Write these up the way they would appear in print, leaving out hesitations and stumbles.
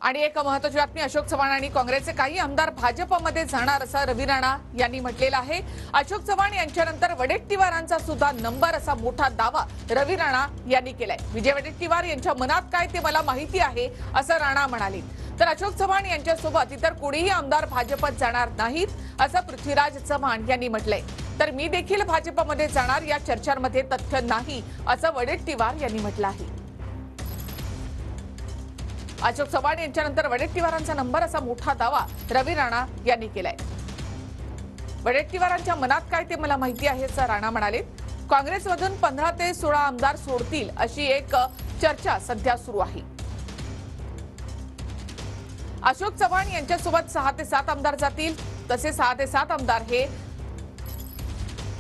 आणि एक महत्त्वाची बातमी, अशोक चव्हाण आणि काँग्रेसचे काही आमदार भाजपमध्ये जाणार असं रवी राणा यांनी म्हटलेलं आहे। अशोक चव्हाण यांच्यानंतर वडेट्टीवारांचा सुद्धा नंबर असा मोठा दावा रवी राणा यांनी केलाय। विजय वडेट्टीवार यांच्या मनात काय ते मला माहिती आहे असं राणा म्हणाले। तर अशोक चव्हाण यांच्यासोबत इतर कोणीही आमदार भाजपत जाणार नाहीत असं पृथ्वीराज चव्हाण यांनी म्हटलंय। तर मी देखील भाजपमध्ये जाणार या चर्चांमध्ये तथ्य नाही असं वडेट्टीवार यांनी म्हटलं आहे। अशोक चव्हाण यांच्यानंतर वडेट्टीवारांचा नंबर असा मोठा दावा रवी राणा यांनी केलाय। वडेट्टीवारांच्या मनात काय ते मला माहिती आहे असं राणा म्हणाले। काँग्रेसमधून 15 ते 16 आमदार सोडतील अशी एक चर्चा सध्या सुरू आहे। अशोक चव्हाण यांच्यासोबत 6 ते 7 आमदार जातील, तसे 6 ते 7 आमदार हे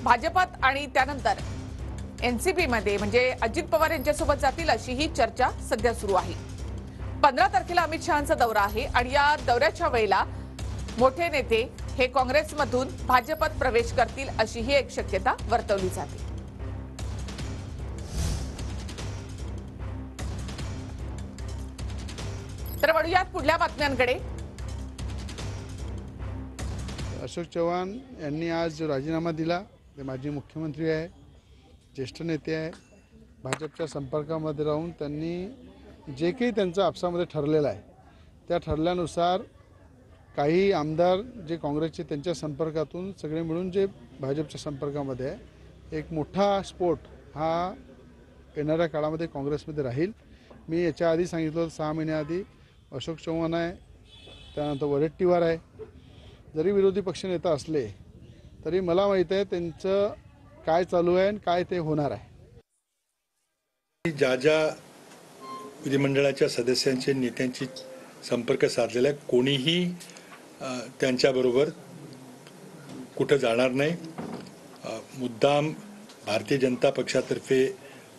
भाजपात आणि त्यानंतर एनसीपी मध्ये म्हणजे अजित पवार यांच्यासोबत जातील अशी ही चर्चा सध्या सुरू आहे। 15 तारखेला अमित शहांचा दौरा आहे आणि या दौऱ्याच्या वेळेला मोठे नेते हे काँग्रेसमधून भाजपात प्रवेश करतील अशी ही एक शक्यता वर्तवली जाते। तर वळूयात पुढल्या बातम्यांकडे। अशोक चव्हाण यांनी आज राजीनामा दिला। ते माजी मुख्यमंत्री आहे, ज्येष्ठ नेते आहे। भाजपच्या संपर्कामध्ये राहून त्यांनी जे काही त्यांचं आपसामध्ये ठरलेलं आहे त्या ठरल्यानुसार काही आमदार जे काँग्रेसचे त्यांच्या संपर्कातून सगळे मिळून जे भाजपच्या संपर्कामध्ये आहे, एक मोठा स्फोट हा येणाऱ्या काळामध्ये काँग्रेसमध्ये राहील। मी याच्या आधी सांगितलं होतं 6 महिन्याआधी अशोक चव्हाण आहे, त्यानंतर वडेट्टीवार आहे। जरी विरोधी पक्षनेता असले तरी मला माहीत आहे त्यांचं काय चालू आहे आणि काय ते होणार आहे। ज्या विधिमंडळाच्या सदस्यांचे नेत्यांची संपर्क साधलेला आहे, कोणीही त्यांच्याबरोबर कुठं जाणार नाही। मुद्दाम भारतीय जनता पक्षातर्फे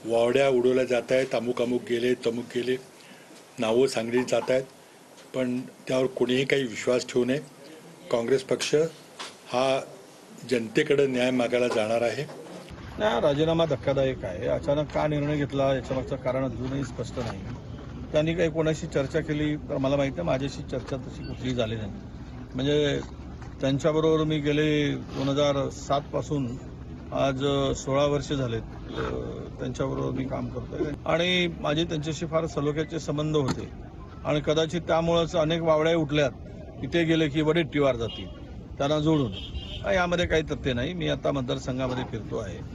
वावड्या उडवल्या जात आहेत, अमुक गेले तमुक गेले नावं सांगली जात आहेत, पण त्यावर कोणीही काही विश्वास ठेवू नये। काँग्रेस पक्ष हा जनतेकडे न्याय मागायला जाणार आहे। राजीनामा धक्कादायक आहे। अचानक का निर्णय घेतला याच्यामागचं कारण अजूनही स्पष्ट नाही। त्यांनी काही कोणाशी चर्चा केली तर मला माहिती आहे, माझ्याशी चर्चा तशी कुठली झाली नाही। म्हणजे त्यांच्याबरोबर मी गेले 2007 पासून आज 16 वर्ष झालेत त्यांच्याबरोबर मी काम करतोय आणि माझे त्यांच्याशी फार सलोख्याचे संबंध होते आणि कदाचित त्यामुळेच अनेक वावड्या उठल्यात। इथे गेले की वडेट्टीवार जातील त्यांना जोडून, यामध्ये काही तथ्य नाही। मी आता मतदारसंघामध्ये फिरतो आहे।